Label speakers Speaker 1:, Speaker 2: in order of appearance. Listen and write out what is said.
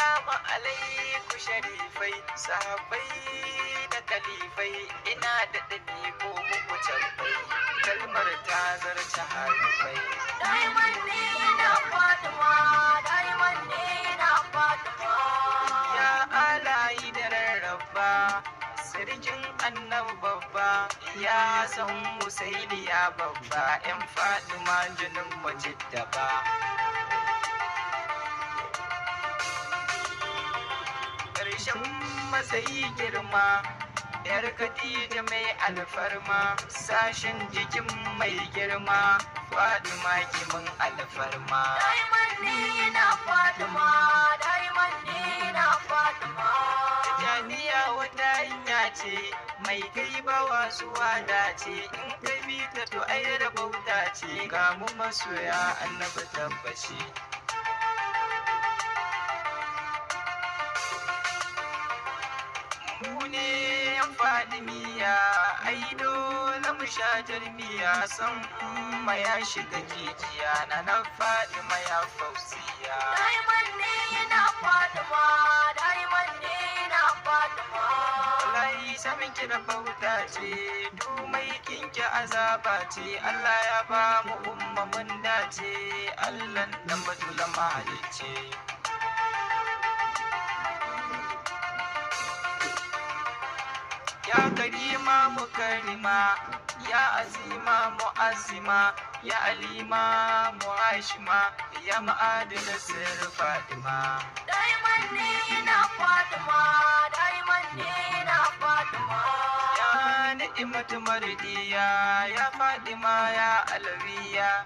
Speaker 1: Salamu alaikum sharifai, sahabbai da kalifai, ina da ɗani ko muku tabbai, kalmar ta zarce harifai.
Speaker 2: Diamond ne na Fatima, Diamond ne na Fatima.
Speaker 1: Ya alayi da rarraba, sarkin annabi babba, ya san Husaini ya babba, 'yan Fatima jinin majidda ba. Ƙarshen matsayi girma, yar Khadija mai alfarma, sashen jikin mai girma, Fatima kimin alfarma.
Speaker 2: Diamond ne na Fatima, Diamond ne na Fatima.
Speaker 1: Tijaniya wata hanya ce, mai kai bawa su wada ce, in ka bi ta to ai da bauta ce, ga mu masoya annabi tabbaci. Mu ne yan Fadimiya, ai dole mu sha jarmiya, san umma ya shiga jijiya, na Fadima ya Fausiya.
Speaker 2: Diamond ne na Fatima, Diamond ne na Fatima.
Speaker 1: Wallahi samin ki da bauta ce, dumai kinki azaba ce, Allah ya ba mu umma mun dace, Allah dan batula mahalicce. Ya karima mu karima, ya azima mu azima, ya alima mu hashima, ya ma'adina sir Fatima.
Speaker 2: Diamond ne na Fatima, Diamond ne na Fatima.
Speaker 1: Ya ni'imatu mardiya, ya Fatima ya alawiya.